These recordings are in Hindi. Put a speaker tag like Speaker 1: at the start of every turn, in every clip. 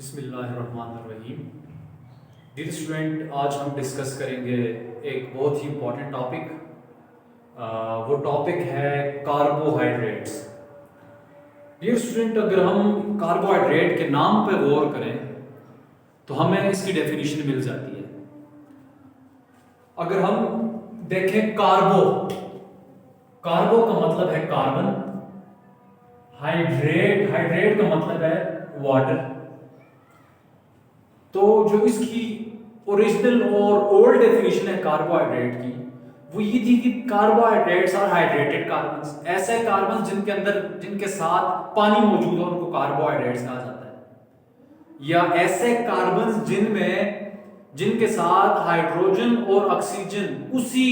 Speaker 1: बिस्मिल्लाहिर्रहमानिर्रहीम। डियर स्टूडेंट, आज हम डिस्कस करेंगे एक बहुत ही इम्पॉर्टेंट टॉपिक। वो टॉपिक है कार्बोहाइड्रेट्स। डियर स्टूडेंट, अगर हम कार्बोहाइड्रेट के नाम पर गौर करें तो हमें इसकी डेफिनेशन मिल जाती है। अगर हम देखें कार्बो का मतलब है कार्बन, हाइड्रेट का मतलब है वाटर। तो जो इसकी ओरिजिनल और ओल्ड डेफिनेशन है कार्बोहाइड्रेट की, वो ये थी कि कार्बोहाइड्रेट्स आर हाइड्रेटेड कार्बन्स। ऐसे कार्बन्स जिनके साथ पानी मौजूद हो उनको कार्बोहाइड्रेट्स कहा जाता है। या ऐसे कार्बन्स जिनके साथ हाइड्रोजन और ऑक्सीजन उसी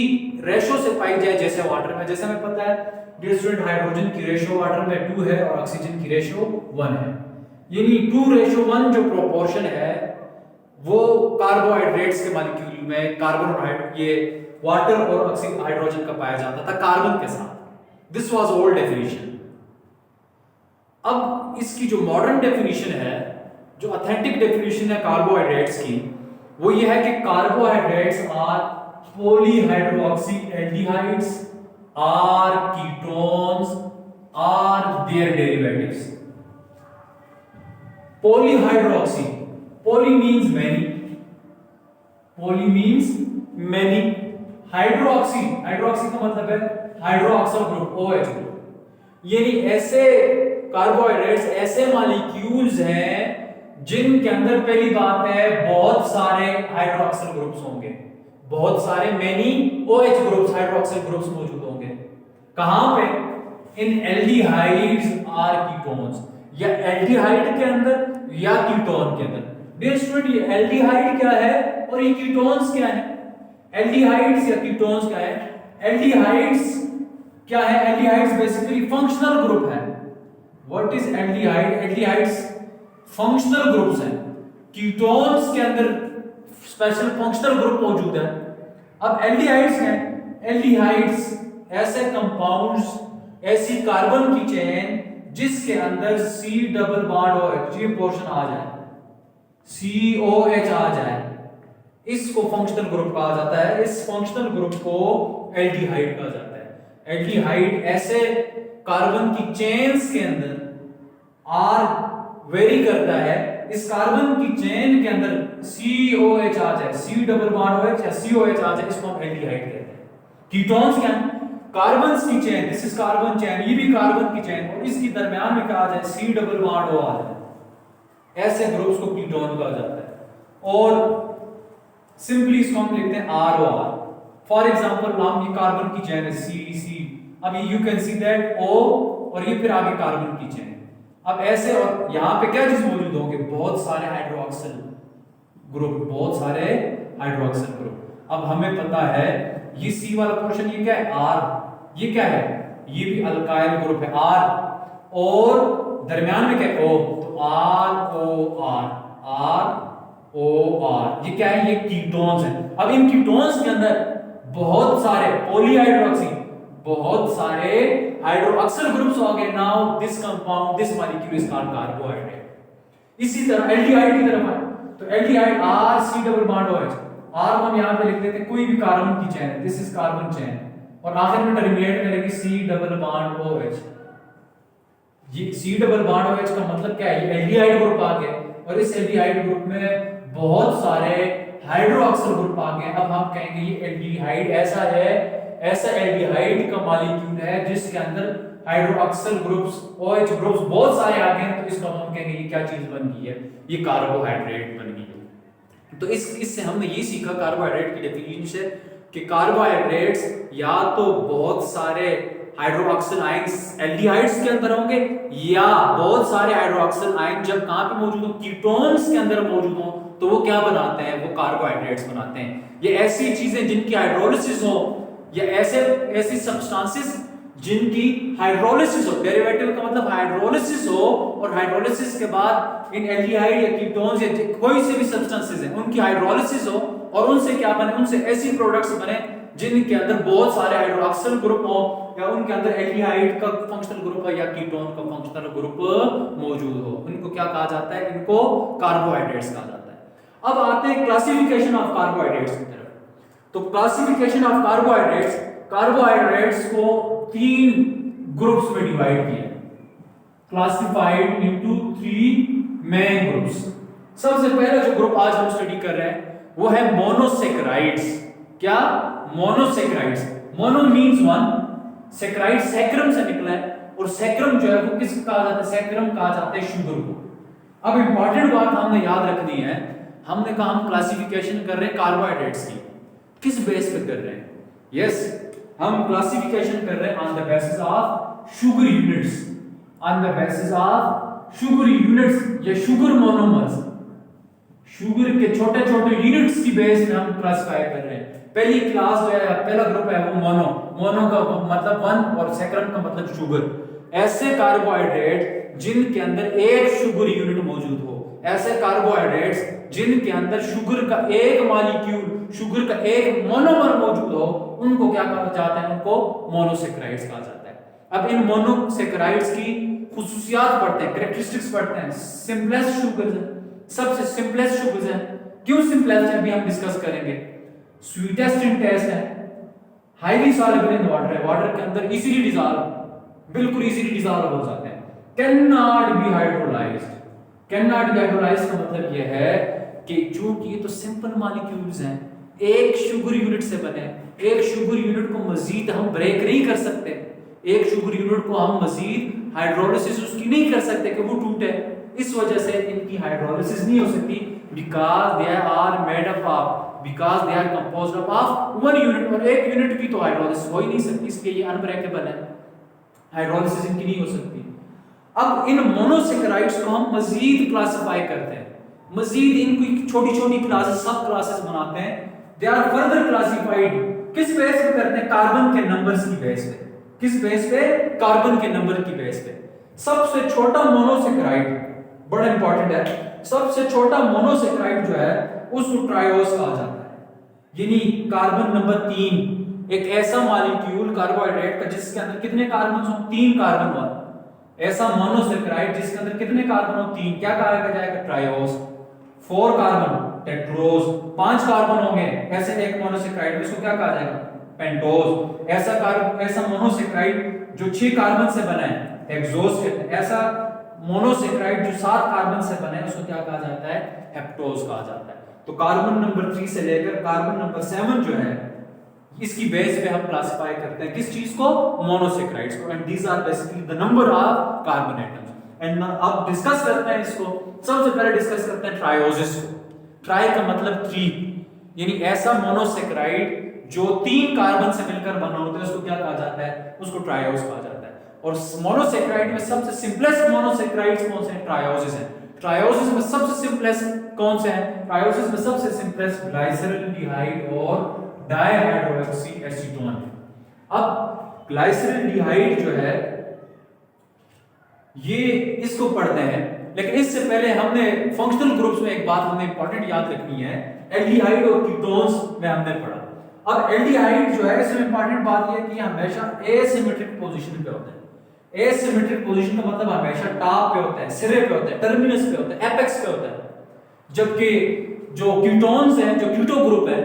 Speaker 1: रेशो से पाई जाए जैसे वाटर में। जैसे हमें पता है डियर स्टूडेंट, हाइड्रोजन की रेशो वाटर में 2 है और ऑक्सीजन की रेशो 1 है। यानी 2:1 जो प्रोपोर्शन है वो कार्बोहाइड्रेट्स के मॉलिक्यूल में कार्बन और ये वाटर और हाइड्रोजन का पाया जाता था कार्बन के साथ। This was old definition. अब इसकी जो मॉडर्न डेफिनेशन है, जो ऑथेंटिक डेफिनेशन है कार्बोहाइड्रेट्स की, वो ये है कि carbohydrates are polyhydroxy aldehydes or ketones or their derivatives. Polyhydroxy, poly means many, hydroxy का मतलब है हाइड्रोक्सल ग्रुप OH ग्रुप। यानी ऐसे कार्बोहाइड्रेट्स ऐसे मॉलिक्यूल्स हैं जिनके अंदर पहली बात है बहुत सारे हाइड्रोक्सल ग्रुप्स होंगे, बहुत सारे many OH groups hydroxyl groups मौजूद होंगे। कहां पे? इन एल्डिहाइड्स आर कीटोन्स, या एल्डिहाइड के अंदर या कीटोन के अंदर। डियर स्टूडेंट, ये एल्डिहाइड क्या है और ये कीटोन्स क्या है? एल्डिहाइड्स या कीटोन्स क्या है? एल्डिहाइड्स क्या है? एल्डिहाइड्स बेसिकली फंक्शनल ग्रुप है। What is aldehyde? Aldehydes functional groups हैं। कीटोन्स के अंदर स्पेशल फंक्शनल ग्रुप मौजूद है। अब एल्डिहाइड्स क्या है? एल्डिहाइड्स ऐसे कंपाउंड्स, ऐसी कार्बन की चेन जिसके अंदर C डबल बॉन्ड OH ये पोर्शन आ जाए, COH आ जाए, इसको फंक्शनल ग्रुप कहा जाता है। इस फंक्शनल ग्रुप को एल्डिहाइड कहा जाता है। एल्डिहाइड ऐसे कार्बन की चेन्स के अंदर R वेरी करता है, इस कार्बन की चेन के अंदर COH आ जाए, C डबल बॉन्ड OH या COH आ जाए, इसको हम एल्डिहाइड कहते हैं। कीटोन्स क्या है? कार्बन की chain, this is carbon chain, ये भी कार्बन की चेन, और इसके दरमियान में कहा जाए C डबल बॉन्ड O आ जाए, ऐसे ग्रुप्स को कीटोन कहा जाता है। और सिंपली इसको हम लिखते हैं ROR। फॉर एग्जांपल, हम ये कार्बन की चेन है C, अब you can see that O, और ये फिर आगे कार्बन की चेन। अब ऐसे, और यहां पे क्या चीज मौजूद होंगे? बहुत सारे हाइड्रोक्सिल ग्रुप। अब हमें पता है ये C वाला पोर्शन, ये क्या है? R। ये क्या है? ये भी अल्काइल ग्रुप है R, और दरमियान में क्या है? O। तो ROR, ये क्या है? ये कीटोन्स है। अब इन कीटोन्स के अंदर बहुत सारे पॉलीहाइड्रोक्सी, बहुत सारे हाइड्रोक्सिल ग्रुप्स हो गए। Now this compound, this molecule is called carbohydrate. इसी तरह एल्डिहाइड की तरफ आए तो aldehyde C double bond OH, R को हम यहां पे लिख देते हैं, कोई भी कार्बन की चेन है, दिस इज कार्बन चेन, और आखिर में टर्मिनेट करेगी C डबल बॉन्ड OH। ये C डबल बॉन्ड OH का मतलब क्या है? ये एल्डिहाइड ग्रुप आ गया, और इस एल्डिहाइड ग्रुप में बहुत सारे हाइड्रोक्सिल ग्रुप आ गए। अब हम कहेंगे ये एल्डिहाइड ऐसा है, ऐसा एल्डिहाइड का मॉलिक्यूल है जिसके अंदर हाइड्रोक्सिल ग्रुप्स OH ग्रुप्स बहुत सारे आ गए हैं। तो इसको हम कहेंगे ये क्या चीज बन गई है? ये कार्बोहाइड्रेट बन गई है। तो इससे हमने ये सीखा कार्बोहाइड्रेट की डेफिनेशन से कि कार्बोहाइड्रेट्स या तो बहुत सारे हाइड्रोक्सिल आयंस एल्डिहाइड्स के अंदर होंगे, या बहुत सारे हाइड्रोक्सिल आयन जब कहां पे मौजूद हो? कीटोन्स के अंदर मौजूद हो, तो वो क्या बनाते हैं? वो कार्बोहाइड्रेट्स बनाते हैं। ये ऐसी चीजें जिनकी हाइड्रोलिसिस हो, या ऐसी सब्सटेंसेस जिनकी हाइड्रोलिसिस हो, डेरिवेटिव का मतलब हाइड्रोलिसिस हो, और हाइड्रोलिसिस के बाद इन एल्डिहाइड या कीटोन्स या कोई से भी सब्सटेंसेस हैं उनकी हाइड्रोलिसिस हो और उनसे क्या बने, उनसे ऐसी प्रोडक्ट्स बने जिनके अंदर बहुत सारे हाइड्रोक्सिल ग्रुप हो, या उनके अंदर एल्डिहाइड का फंक्शनल ग्रुप हो या कीटोन का फंक्शनल ग्रुप मौजूद हो। उनको क्या कहा जाता है, इनको कार्बोहाइड्रेट्स कहा जाता है। अब आते हैं क्लासिफिकेशन ऑफ कार्बोहाइड्रेट्स की तरफ। तो क्लासिफिकेशन ऑफ कार्बोहाइड्रेट्स, कार्बोहाइड्रेट्स को 3 ग्रुप्स में डिवाइड किया, क्लासिफाइड इनटू 3 मेन ग्रुप्स। सबसे पहला जो ग्रुप आज हम स्टडी कर रहे हैं वो है मोनोसेक्राइड्स। क्या? Monosaccharides. Mono means one, saccharide sacrum से निकला है, और सैक्रम जो है वो किसको कहा जाता है, सैक्रम कहा जाता है शुगर को। अब इंपॉर्टेंट बात हमने याद रखनी है, हमने कहा हम क्लासिफिकेशन कर रहे हैं कार्बोहाइड्रेट्स की, किस बेस पे कर रहे हैं? यस, हम क्लासिफिकेशन कर रहे हैं on the basis of sugar units, on the basis of sugar units या शुगर मोनोमर्स। शुगर के छोटे छोटे यूनिट्स की बेस में हम क्लासिफाई कर रहे हैं। पहली क्लास जो है, पहला ग्रुप है वो मोनो, मोनो का मतलब वन और सैक्रम का मतलब शुगर। ऐसे कार्बोहाइड्रेट जिनके अंदर एक शुगर यूनिट मौजूद हो, ऐसे कार्बोहाइड्रेट्स जिनके अंदर शुगर का एक मॉलिक्यूल, शुगर का एक मोनोमर मौजूद हो, उनको क्या कहा जाता है, उनको मोनोसेक्राइड्स कहा जाता है। अब इन मोनोसेक्राइड्स की खुसूसियात पढ़ते हैं, कैरेक्टरिस्टिक्स पढ़ते हैं। सिंपलेस्ट शुगर्स है, सबसे सिंपलेस्ट शुगर्स है। क्यों सिंपलेस्ट है अभी हम डिस्कस करेंगे। स्वीटेस्ट इन टेस्ट है, हाईली सॉल्युबल इन वाटर है, वाटर के अंदर इजीली डिसॉल्व, बिल्कुल इजीली डिसॉल्व हो जाते हैं। Can not be hydrolysed, can not be hydrolysed का मतलब यह है कि चूंकि ये तो सिंपल मॉलिक्यूल्स हैं, एक शुगर यूनिट से बने, एक शुगर यूनिट को मजीद हम ब्रेक नहीं कर सकते, एक शुगर यूनिट को हम मजीद हाइड्रोलिसिस उसकी नहीं कर सकते कि वो टूटे। इस वजह से इनकी हाइड्रोलिसिस नहीं हो सकती, because they are made up of, because they are composed of one unit, और एक यूनिट की तो हाइड्रोलिसिस हो ही नहीं सकती, इसलिए ये अनब्रेकेबल है, हाइड्रोलिसिस इनकी नहीं हो सकती। अब इन मोनोसेक्राइड्स को हम मजीद क्लासिफाई करते हैं, मजीद इनकी छोटी छोटी क्लासेस, सब क्लासेस बनाते हैं। दे आर फर्दर क्लासिफाइड, किस बेस पे करते हैं, कार्बन के नंबर्स की बेस पे। किस बेस पे? कार्बन के नंबर की बेस पे। सबसे छोटा मोनोसेक्राइड बड़ा इंपॉर्टेंट है, सबसे छोटा मोनोसेक्राइड जो है उसको ट्रायोस कहा जाता है, यानी कार्बन नंबर 3, एक ऐसा मॉलिक्यूल कार्बोहाइड्रेट का जिसके अंदर कितने कार्बन हो, 3 कार्बन वाला ऐसा मोनोसेक्राइड जिसके अंदर कितने कार्बन हो, 3, क्या कहा जाएगा, ट्रायोस। 4 कार्बन टेट्रोस, 5 कार्बन होंगे ऐसे एक मोनोसेक्राइड, इसको क्या कहा जाएगा, पेंटोस। ऐसा मोनोसेक्राइड जो 6 कार्बन से बना है, हेक्सोस कहते हैं। ऐसा मोनोसेक्राइड जो 7 कार्बन से बने उसको क्या कहा जाता है, हेप्टोस कहा जाता है। तो कार्बन नंबर 3 से लेकर कार्बन नंबर 7 जो है इसकी बेस पे हम क्लासिफाई करते हैं किस चीज को, मोनोसेक्राइड्स को, and these are basically the number of carbon atoms. And अब डिस्कस करते हैं इसको, सबसे पहले डिस्कस करते हैं ट्रायोसिस को। ट्राई का मतलब 3, यानी ऐसा मोनोसेक्राइड जो 3 कार्बन से मिलकर बना होता है उसको क्या कहा जाता है, उसको ट्रायोस कहा जाता है। और मोनोसेक्राइड में सबसे सिंपलेस्ट मोनोसेक्राइड्स कौन से हैं, ट्रायोसिस है। ट्रायोसिस में सबसे सिंपलेस्ट कौन से हैं, ट्रायोसिस में सबसे सिंपलेस्ट ग्लाइसरल्डिहाइड और डायहाइड्रोक्सी एसीटोन। अब ग्लाइसरल्डिहाइड जो है ये इसको पढ़ते हैं, लेकिन इससे पहले हमने फंक्शनल ग्रुप्स में एक बात हमें इंपॉर्टेंट याद रखनी है, एल्डिहाइड और कीटोन्स में हमने पढ़ा। अब एल्डिहाइड जो है इसमें इंपॉर्टेंट बात यह है कि हमेशा एसिमेट्रिक पोजीशन पे होते हैं। एसिमेट्रिक पोजीशन का मतलब हमेशा टॉप पे होता है, सिरे पे होता है, टर्मिनस पे होता है, एपेक्स पे होता है। जबकि जो कीटोन्स हैं, जो कीटो ग्रुप है,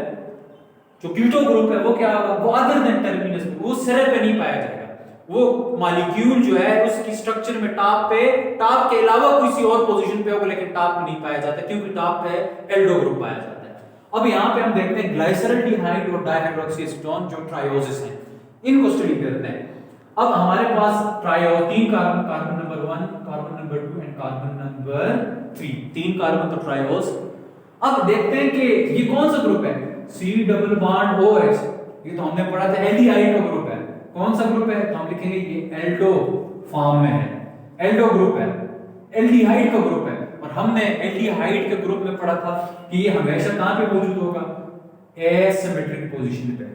Speaker 1: जो कीटो ग्रुप है वो क्या होगा, वो अदर देन टर्मिनस पे, वो सिरे पे नहीं पाया जाएगा। वो मॉलिक्यूल जो है उसकी स्ट्रक्चर में टॉप पे, टॉप के अलावा किसी और पोजीशन पे होगा, लेकिन टॉप पे नहीं पाया जाता क्योंकि टॉप पे एल्डो ग्रुप पाया जाता है। अब यहाँ पे हम देखते हैं ग्लाइसरल्डिहाइड और डायहाइड्रोक्सी एसीटोन जो ट्रायोसिस है, इनको स्टडी करते हैं। अब हमारे पास trio 3 carbon, carbon number 1, carbon number 2 and carbon number 3, 3 carbon तो ट्रायोस। अब देखते हैं कि ये कौन सा ग्रुप है, C डबल बॉन्ड OH, ये तो हमने पढ़ा था एल्डिहाइड का ग्रुप है। कौन सा ग्रुप है, तो हम लिखेंगे ये एल्डो फॉर्म में है, एल्डो ग्रुप है, एल्डिहाइड का ग्रुप है। और हमने एल्डिहाइड के ग्रुप में पढ़ा था कि ये हमेशा कहां पे मौजूद होगा, एसिमेट्रिक पोजीशन पे।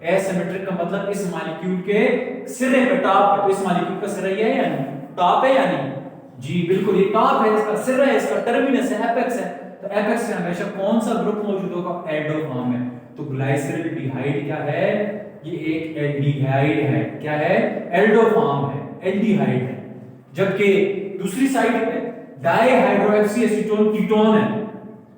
Speaker 1: एसिमेट्रिक का मतलब इस मॉलिक्यूल के सिरे पे, टॉप पे, तो इस मॉलिक्यूल का सिरा ये है या नहीं, टॉप है या नहीं? जी बिल्कुल, ये टॉप है, इसका सिरा है, इसका टर्मिनस है, एपेक्स है। तो एपेक्स में हमेशा कौन सा ग्रुप मौजूद होगा? एल्डो फॉर्म में। तो ग्लाइसरॉल्डिहाइड क्या है? ये एक एल्डिहाइड है। क्या है? एल्डो फॉर्म है, एल्डिहाइड है। जबकि दूसरी साइड पे डाइहाइड्रोक्सी एसीटोन कीटोन है।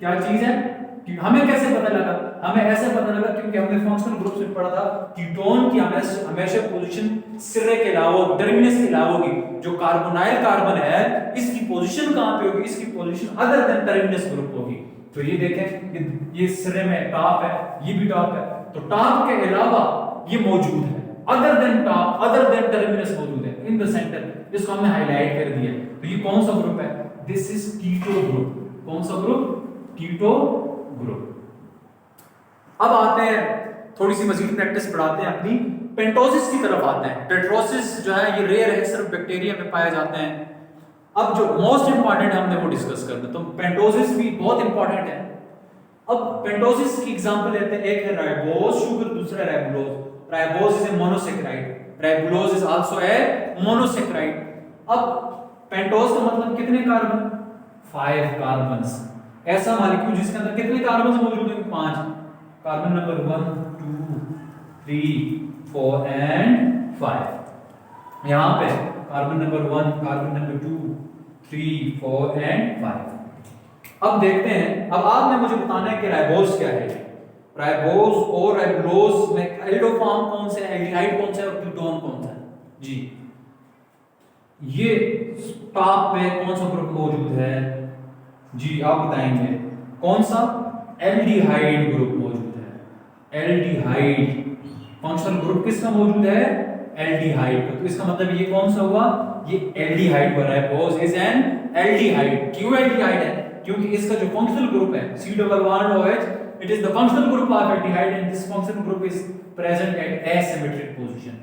Speaker 1: क्या चीज है? कि हमें कैसे पता लगा? हमें ऐसे पता लगा क्योंकि हमने फंक्शनल ग्रुप्स में पढ़ा था कीटोन की हमेशा पोजीशन सिरे के अलावा, टर्मिनस के अलावा होगी। जो कार्बोनाइल कार्बन है इसकी पोजीशन कहां पे होगी? इसकी position other than terminus group होगी। तो ये देखें, ये सिरे में टॉप है, ये भी टॉप है, तो टॉप के अलावा ये मौजूद है, other than top, other than terminus मौजूद है इन द सेंटर, जिसको हमने हाईलाइट कर दिया। तो ये कौन सा ग्रुप है? This is keto group. कौन सा ग्रुप? Keto group. अब आते हैं, थोड़ी सी मजीद प्रैक्टिस बढ़ाते हैं अपनी, पेंटोसिस की तरफ आते हैं। टेट्रोसिस जो है ये रेयर है, सिर्फ बैक्टीरिया में पाए जाते हैं। अब जो मोस्ट इंपॉर्टेंट है हमने वो डिस्कस करना है। तो पेंटोसिस भी बहुत इंपॉर्टेंट है। अब पेंटोसिस की एग्जांपल लेते हैं, एक है राइबोज शुगर, दूसरा है ribulose. Ribose is a monosaccharide, ribulose is also a monosaccharide. अब पेंटोज का मतलब कितने कार्बन? 5 कार्बन्स। ऐसा मॉलिक्यूल जिसके अंदर कितने कार्बन मौजूद हैं? 5। Carbon number 1 2 3 4 and 5। यहां पे carbon number 1, carbon number 2 3 4 and 5। अब देखते हैं, अब आपने मुझे बताना है कि राइबोज क्या है। राइबोज और राइबुलोज में एल्डो फॉर्म कौन सा है, एल्डिहाइड कौन सा है और कीटोन कौन सा है? जी, ये टॉप पे कौन सा ग्रुप मौजूद है? जी आप बताएंगे कौन सा? एल्डिहाइड ग्रुप मौजूद है। एल्डिहाइड फंक्शनल ग्रुप किसका मौजूद है? एल्डिहाइड का। तो इसका मतलब ये कौन सा हुआ? ये एल्डिहाइड बन रहा है। Ribose is an aldehyde. क्यों एल्डिहाइड है? क्योंकि इसका जो फंक्शनल ग्रुप है C+1OH, it is the functional group of aldehyde and this functional group is present at asymmetric position.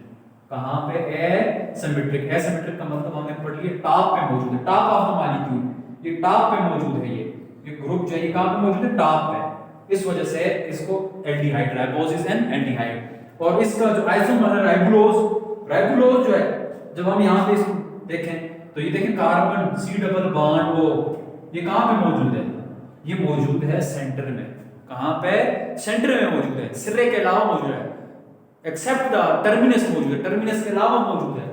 Speaker 1: कहां पे? एसिमेट्रिक। एसिमेट्रिक का मतलब हमने पढ़ लिया टॉप पे मौजूद है, टॉप ऑफ द मॉलिक्यूल। ये टॉप पे मौजूद है, ये ग्रुप जो है कहां पे मौजूद है? टॉप पे। इस वजह से इसको aldehyde, ribose is an aldehyde. और इसका जो आइसोमर है राइबुलोज, राइबुलोज जो है जब हम यहां पे इसको देखें तो ये देखें carbon C double bond O, ये कहां पे मौजूद है? ये मौजूद है सेंटर में। कहां पे? सेंटर में मौजूद है, सिरे के अलावा मौजूद है, एक्सेप्ट द टर्मिनस मौजूद है, टर्मिनस के अलावा मौजूद है।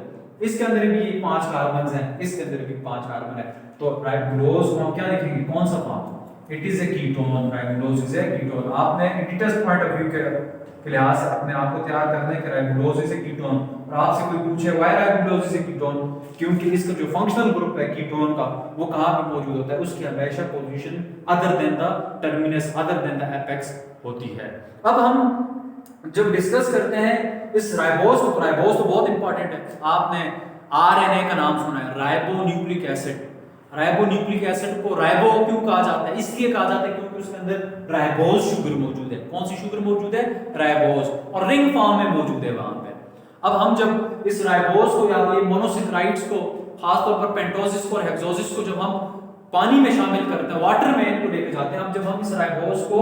Speaker 1: इसके अंदर भी 5 कार्बन हैं, इसके अंदर भी 5 कार्बन है। तो राइबुलोज को हम क्या लिखेंगे? कौन सा form? It is a ketone. Ribulose is a ketone. आपने एडिटर्स पॉइंट ऑफ व्यू के लिहाज से अपने आप को तैयार करना है कि राइबुलोज इज ए कीटोन। और आपसे कोई पूछे why ribulose is a ketone, क्योंकि इसका जो फंक्शनल ग्रुप है कीटोन का वो कहां पे मौजूद होता है? उसकी हमेशा position other than the terminus, other than the apex होती है। अब हम जब डिस्कस करते हैं इस राइबोज को, राइबोज तो बहुत इंपॉर्टेंट है। आपने आरएनए का नाम सुना है, ribo nucleic acid. Ribo nucleic acid को राइबो क्यों कहा जाता है? इसलिए कहा जाता है क्योंकि उसके अंदर राइबोज शुगर मौजूद है। कौन सी शुगर मौजूद है? राइबोज, और रिंग फॉर्म में मौजूद है वहां पे। अब हम जब इस राइबोज को या ये मोनोसेकेराइड्स को, खासतौर पर पेंटोसिस को और हेक्सोसिस को जब हम पानी में शामिल करते हैं, वाटर में इनको लेके जाते हैं, हम जब हम इस राइबोज को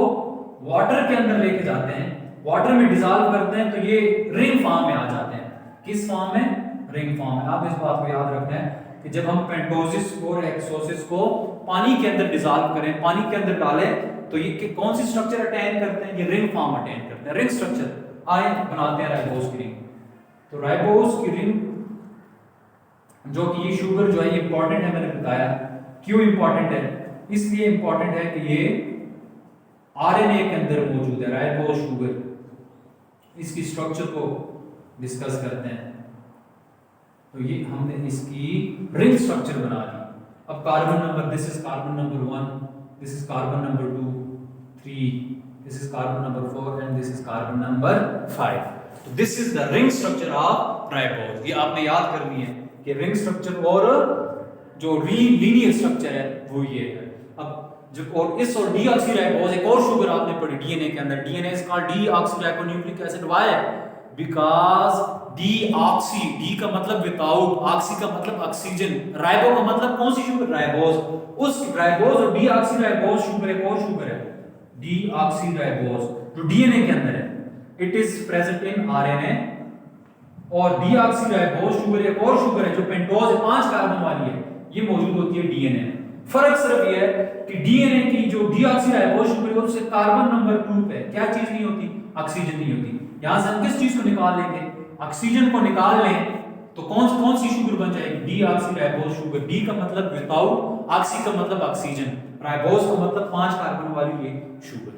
Speaker 1: वाटर के अंदर लेके जाते हैं, वाटर में डिसॉल्व करते हैं, तो ये रिंग फॉर्म में आ जाते हैं। किस फॉर्म में? रिंग फॉर्म में। आप इस बात को याद रखना है कि जब हम पेंटोसिस और हेक्सोसिस को पानी के अंदर डिसॉल्व करें, पानी के अंदर डालें, तो ये कौन सी स्ट्रक्चर अटेन करते हैं? ये रिंग फॉर्म अटेन करते हैं, रिंग स्ट्रक्चर आए बनाते हैं राइबोज की रिंग। तो राइबोज की रिंग, जो कि ये शुगर जो है ये इंपॉर्टेंट है, मैंने बताया क्यों इंपॉर्टेंट है। इसलिए इंपॉर्टेंट है कि ये आरएनए के अंदर मौजूद है, राइबोज शुगर। इसकी स्ट्रक्चर को डिस्कस करते हैं। तो ये हमने इसकी रिंग स्ट्रक्चर बना ली। अब carbon number, this is carbon number 1, this is carbon number 2 3, this is carbon number 4 and this is carbon number 5। तो this is the ring structure of ribose. ये आपने याद करनी है कि रिंग स्ट्रक्चर और जो लीनियर स्ट्रक्चर है वो ये है। अब जो और इस और डीऑक्सीराइबोज, एक और शुगर आपने पढ़ी डीएनए के अंदर, DNA is called deoxyribonucleic acid. Why? Because deoxy, D का मतलब विदाउट, ऑक्सी का मतलब ऑक्सीजन, राइबो का मतलब कौन सी शुगर? राइबोज। उस राइबोज और डीऑक्सीराइबोज शुगर एक और शुगर है, डीऑक्सीराइबोज, जो डीएनए के अंदर है। It is present in RNA और डीऑक्सीराइबोज शुगर एक और शुगर है जो पेंटोज है 5 कार्बन वाली है, ये मौजूद होती है डीएनए में। फर्क सिर्फ ये है कि डीएनए की जो डीऑक्सीराइबोज शुगर है उससे कार्बन नंबर 2 पे क्या चीज नहीं होती, ऑक्सीजन नहीं होती। यहां से हम किस चीज को निकाल लेंगे, ऑक्सीजन को निकाल लें तो कौन सी शुगर बन जाएगी, डीऑक्सीराइबोज शुगर। डी का मतलब विदाउट, ऑक्सी का मतलब ऑक्सीजन, राइबोज का मतलब 5 कार्बन वाली ये शुगर।